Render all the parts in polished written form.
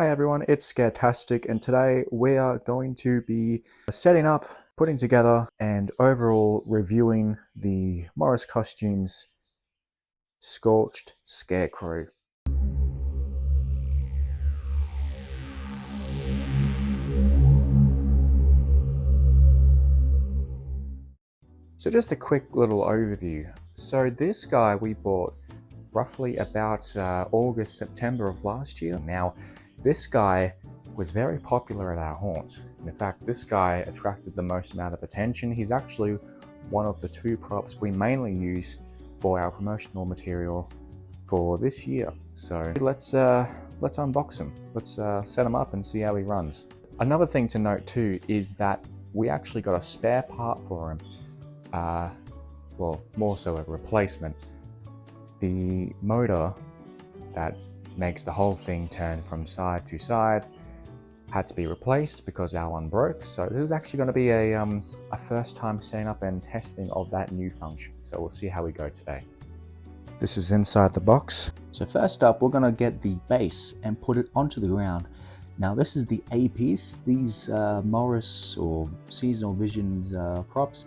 Hi everyone, it's Scaretastic, and today we are going to be setting up, putting together, and overall reviewing the Morris Costumes Scorched Scarecrow. So just a quick little overview. So this guy we bought roughly about August, September of last year. Now, this guy was very popular at our haunt. In fact, this guy attracted the most amount of attention. He's actually one of the two props we mainly use for our promotional material for this year. So let's unbox him. Let's set him up and see how he runs. Another thing to note too is that we actually got a spare part for him. Well, more so a replacement. The motor that makes the whole thing turn from side to side had to be replaced because our one broke. So this is actually going to be a first time setting up and testing of that new function. So we'll see how we go today. This is inside the box. So first up, we're going to get the base and put it onto the ground. Now this is the A piece. These Morris or Seasonal Visions props,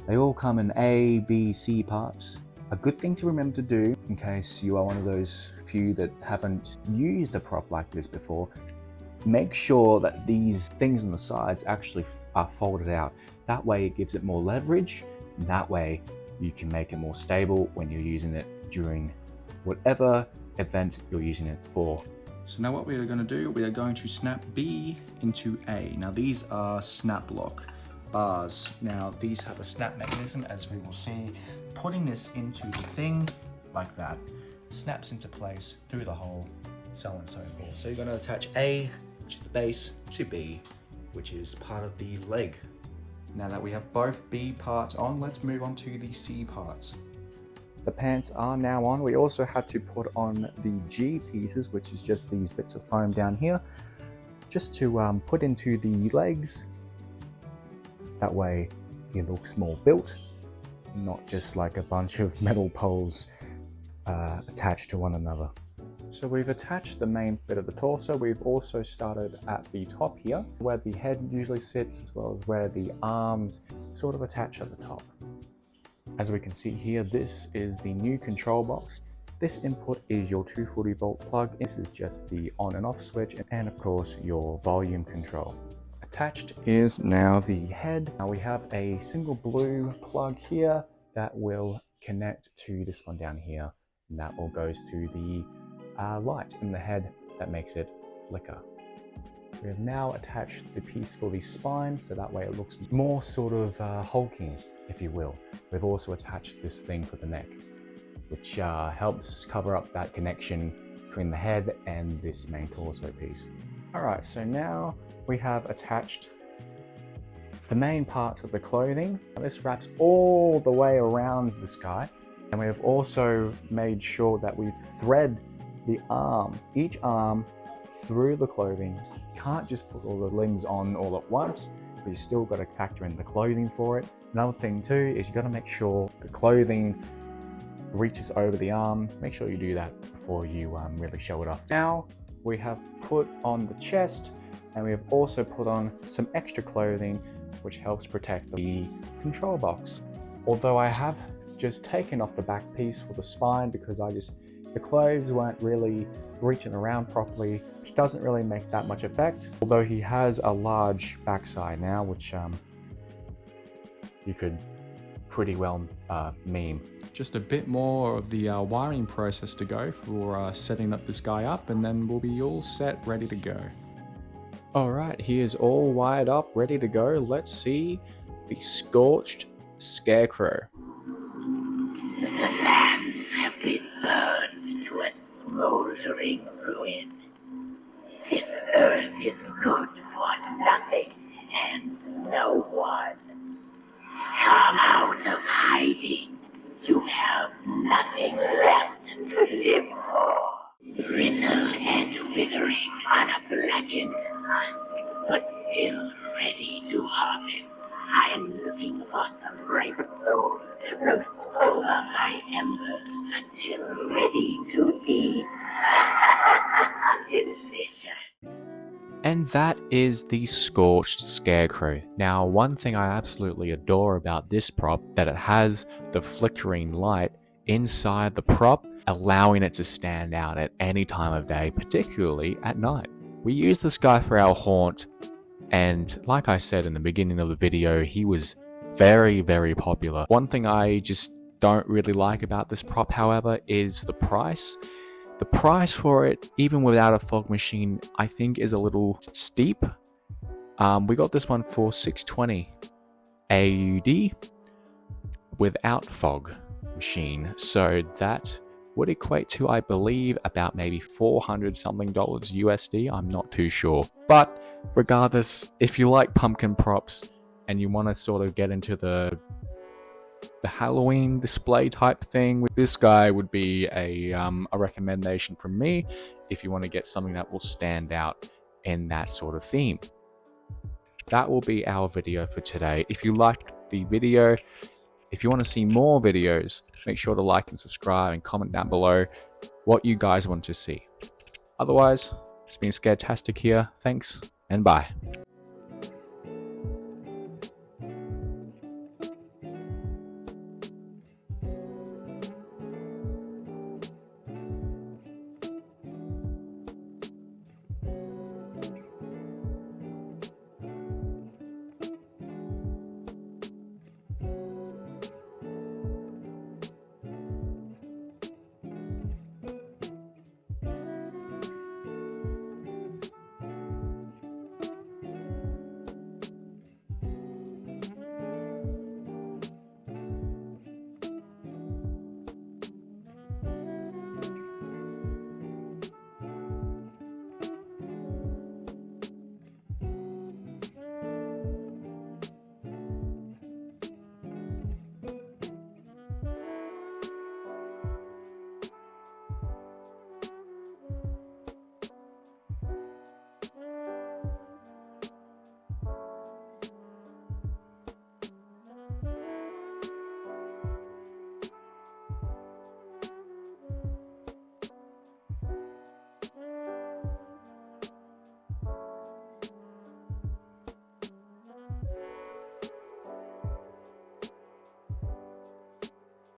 they all come in A, B, C parts. A good thing to remember to do, in case you are one of those few that haven't used a prop like this before, make sure that these things on the sides actually are folded out. That way it gives it more leverage, and that way you can make it more stable when you're using it during whatever event you're using it for. So now what we are going to do, we are going to snap B into A. Now these are snap lock bars. Now these have a snap mechanism, as we will see. Putting this into the thing like that snaps into place through the hole, so on and so forth. So you're going to attach A, which is the base, to B, which is part of the leg. Now that we have both B parts on, let's move on to the C parts. The pants are now on. We also had to put on the G pieces, which is just these bits of foam down here, just to put into the legs. That way he looks more built, not just like a bunch of metal poles attached to one another. So we've attached the main bit of the torso. We've also started at the top here, where the head usually sits, as well as where the arms sort of attach at the top. As we can see here, this is the new control box. This input is your 240 volt plug. This is just the on and off switch, and of course your volume control. Attached is now the head. Now we have a single blue plug here that will connect to this one down here, and that all goes to the light in the head that makes it flicker. We have now attached the piece for the spine, so that way it looks more sort of hulking, if you will. We've also attached this thing for the neck, which helps cover up that connection between the head and this main torso piece. Alright, so now we have attached the main parts of the clothing. This wraps all the way around this guy, and we have also made sure that we thread the arm, each arm, through the clothing. You can't just put all the limbs on all at once, but you still got to factor in the clothing for it. Another thing too is you got to make sure the clothing reaches over the arm. Make sure you do that before you really show it off. Now we have put on the chest, and we have also put on some extra clothing which helps protect the control box. Although I have just taken off the back piece for the spine because the clothes weren't really reaching around properly, which doesn't really make that much effect. Although he has a large backside now, which you could pretty well meme. Just a bit more of the wiring process to go for setting up this guy up, and then we'll be all set, ready to go. Alright, he is all wired up, ready to go. Let's see the Scorched Scarecrow. The lands have been burned to a smoldering ruin. This earth is good for nothing and no one. Come out of hiding. You have nothing left to live for. Brittle and withering on a blackened husk, but still ready to harvest. I am looking for some ripe souls to roast over my embers until ready to eat. Delicious. And that is the Scorched Scarecrow. Now, one thing I absolutely adore about this prop, that it has the flickering light inside the prop, allowing it to stand out at any time of day, particularly at night. We use this guy for our haunt, and like I said in the beginning of the video, he was very, very popular. One thing I just don't really like about this prop, however, is the price. The price for it, even without a fog machine, I think is a little steep. We got this one for $620 AUD without fog machine, so that would equate to, I believe, about maybe $400 something USD. I'm not too sure. But regardless, if you like pumpkin props and you want to sort of get into the Halloween display type thing, this guy would be a recommendation from me if you want to get something that will stand out in that sort of theme. That will be our video for today. If you liked the video, if you want to see more videos, make sure to like and subscribe and comment down below what you guys want to see. Otherwise, it's been Scaretastic here. Thanks and bye.